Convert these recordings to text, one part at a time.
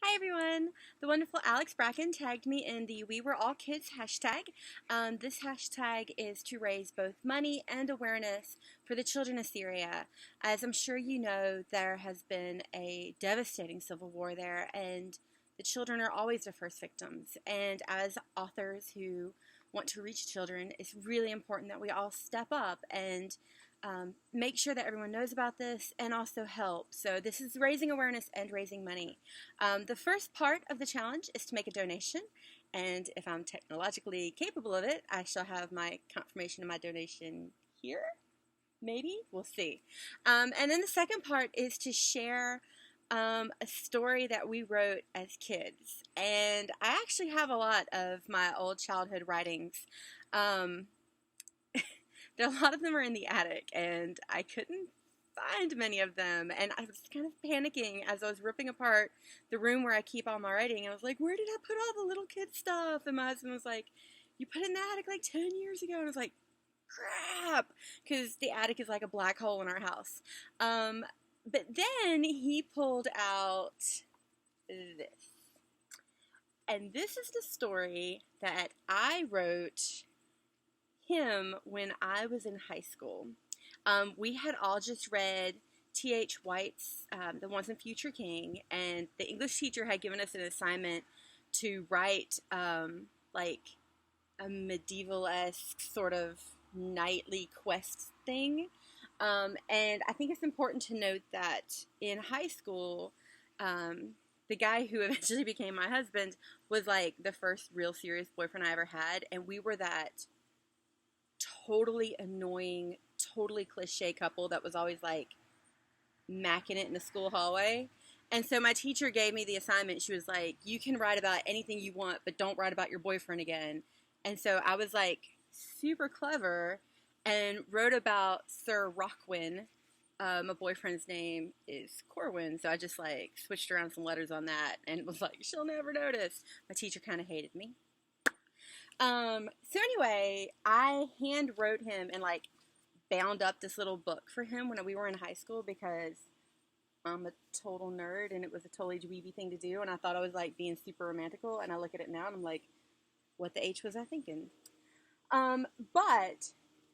Hi everyone! The wonderful Alex Bracken tagged me in the We Were All Kids hashtag. This hashtag is to raise both money and awareness for the children of Syria. As I'm sure you know, there has been a devastating civil war there, and the children are always the first victims. And as authors who want to reach children, it's really important that we all step up and make sure that everyone knows about this and also help. So this is raising awareness and raising money. The first part of the challenge is to make a donation, and if I'm technologically capable of it, I shall have my confirmation of my donation here. Maybe? We'll see. And then the second part is to share a story that we wrote as kids. And I actually have a lot of my old childhood writings. A lot of them are in the attic, and I couldn't find many of them. And I was kind of panicking as I was ripping apart the room where I keep all my writing. I was like, where did I put all the little kid stuff? And my husband was like, you put it in the attic like 10 years ago. And I was like, crap, because the attic is like a black hole in our house. But then he pulled out this. And this is the story that I wrote him when I was in high school. We had all just read T.H. White's The Once and Future King, and the English teacher had given us an assignment to write like a medieval-esque sort of knightly quest thing. And I think it's important to note that in high school, the guy who eventually became my husband was like the first real serious boyfriend I ever had, and we were that totally annoying, totally cliche couple that was always like macking it in the school hallway. And so my teacher gave me the assignment. She was like, you can write about anything you want, but don't write about your boyfriend again. And so I was like super clever and wrote about Sir Rockwin. My boyfriend's name is Corwin, so I just like switched around some letters on that and was like, she'll never notice. My teacher kind of hated me. So anyway, I hand wrote him and like bound up this little book for him when we were in high school because I'm a total nerd and it was a totally dweeby thing to do, and I thought I was like being super romantical, and I look at it now and I'm like, what the H was I thinking? But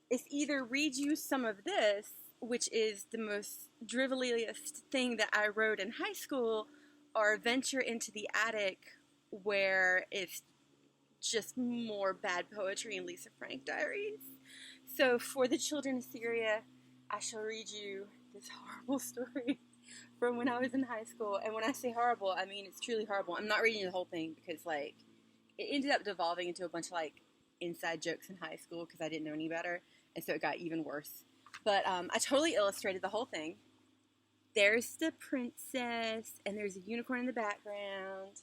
it's either read you some of this, which is the most driveliest thing that I wrote in high school, or venture into the attic where it's just more bad poetry and Lisa Frank diaries. So for the children of Syria, I shall read you this horrible story from when I was in high school. And when I say horrible, I mean it's truly horrible. I'm not reading the whole thing because like it ended up devolving into a bunch of like inside jokes in high school because I didn't know any better, and so it got even worse. But I totally illustrated the whole thing. There's the princess, and there's a unicorn in the background.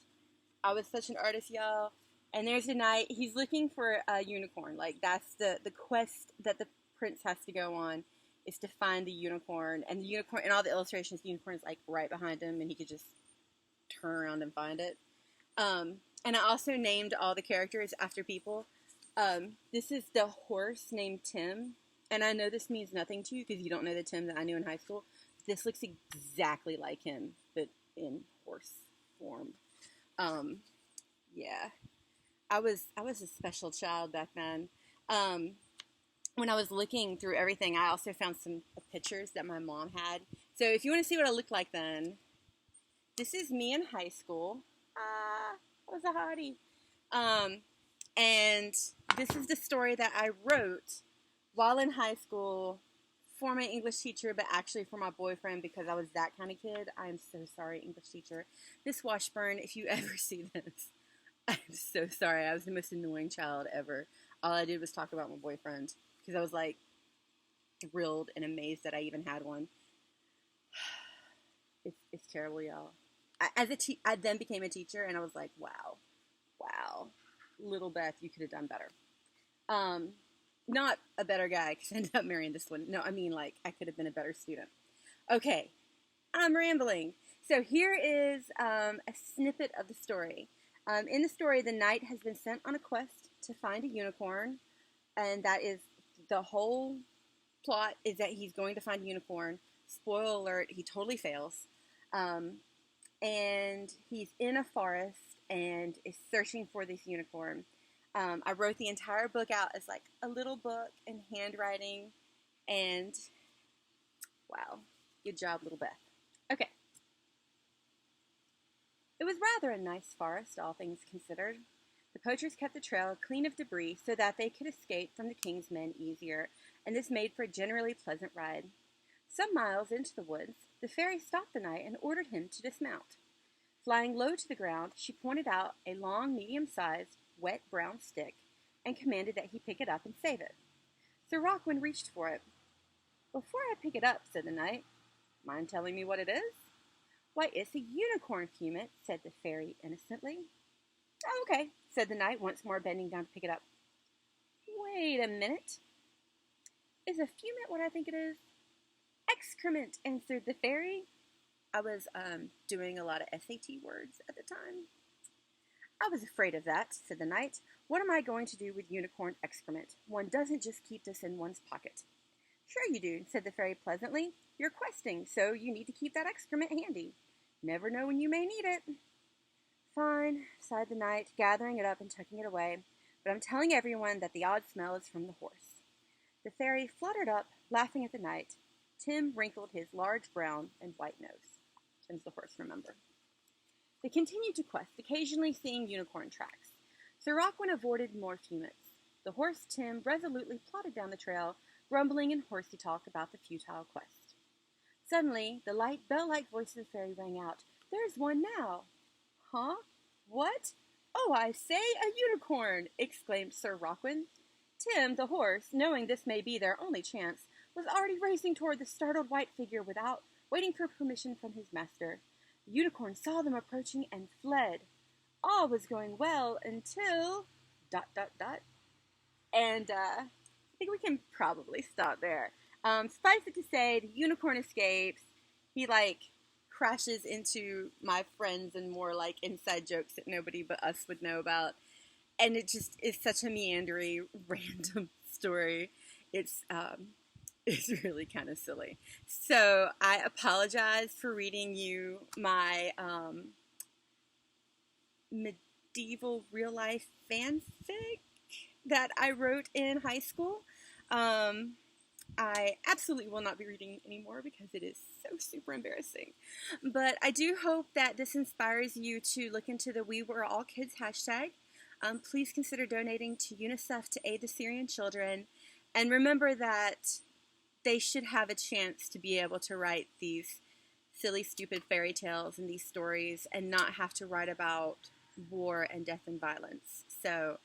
I was such an artist, y'all. And there's a knight. He's looking for a unicorn. Like, that's the quest that the prince has to go on, is to find the unicorn. And the unicorn, in all the illustrations, the unicorn is, like, right behind him, and he could just turn around and find it. And I also named all the characters after people. This is the horse named Tim. And I know this means nothing to you because you don't know the Tim that I knew in high school. This looks exactly like him, but in horse form. Yeah. I was a special child back then. When I was looking through everything, I also found some pictures that my mom had. So if you want to see what I looked like then, this is me in high school. I was a hottie. And this is the story that I wrote while in high school for my English teacher, but actually for my boyfriend because I was that kind of kid. I'm so sorry, English teacher. This Washburn, if you ever see this, I'm so sorry. I was the most annoying child ever. All I did was talk about my boyfriend because I was like thrilled and amazed that I even had one. It's terrible, y'all. I then became a teacher, and I was like, wow, little Beth, you could have done better. Not a better guy because I ended up marrying this one. No, I mean like I could have been a better student. Okay, I'm rambling. So here is a snippet of the story. In the story, the knight has been sent on a quest to find a unicorn, and that is the whole plot, is that he's going to find a unicorn. Spoiler alert, he totally fails. and he's in a forest and is searching for this unicorn. I wrote the entire book out as like a little book in handwriting, and wow, good job, little Beth. Okay. It was rather a nice forest, all things considered. The poachers kept the trail clean of debris so that they could escape from the king's men easier, and this made for a generally pleasant ride. Some miles into the woods, the fairy stopped the knight and ordered him to dismount. Flying low to the ground, she pointed out a long, medium-sized, wet brown stick and commanded that he pick it up and save it. Sir Rockwind reached for it. "Before I pick it up," said the knight, "mind telling me what it is?" "Why, it's a unicorn, Fumit," said the fairy innocently. "Oh, okay," said the knight, once more bending down to pick it up. "Wait a minute. Is a fumit what I think it is?" "Excrement," answered the fairy. I was doing a lot of SAT words at the time. "I was afraid of that," said the knight. "What am I going to do with unicorn excrement? One doesn't just keep this in one's pocket." "Sure you do," said the fairy pleasantly. "You're questing, so you need to keep that excrement handy. Never know when you may need it." "Fine," sighed the knight, gathering it up and tucking it away. "But I'm telling everyone that the odd smell is from the horse." The fairy fluttered up, laughing at the knight. Tim wrinkled his large brown and white nose. Tim's the horse, remember. They continued to quest, occasionally seeing unicorn tracks. Sir Rockwind avoided more fumets. The horse Tim resolutely plodded down the trail, grumbling in horsey talk about the futile quest. Suddenly, the light bell-like voice of the fairy rang out. "There's one now!" "Huh? What? Oh, I say, a unicorn!" exclaimed Sir Rockwind. Tim, the horse, knowing this may be their only chance, was already racing toward the startled white figure without waiting for permission from his master. The unicorn saw them approaching and fled. All was going well until... ... And I think we can probably stop there. Suffice it to say, the unicorn escapes. He, crashes into my friends and more, inside jokes that nobody but us would know about. And it just is such a meandery, random story. It's really kind of silly. So I apologize for reading you my medieval real-life fanfic that I wrote in high school. I absolutely will not be reading anymore because it is so super embarrassing. But I do hope that this inspires you to look into the We Were All Kids hashtag. Please consider donating to UNICEF to aid the Syrian children. And remember that they should have a chance to be able to write these silly, stupid fairy tales and these stories and not have to write about war and death and violence. So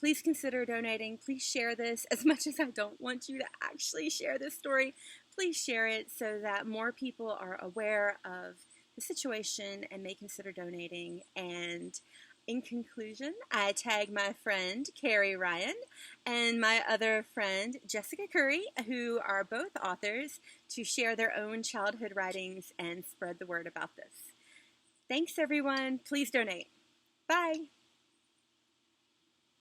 please consider donating. Please share this. As much as I don't want you to actually share this story, please share it so that more people are aware of the situation and may consider donating. And in conclusion, I tag my friend Carrie Ryan and my other friend Jessica Curry, who are both authors, to share their own childhood writings and spread the word about this. Thanks, everyone. Please donate. Bye.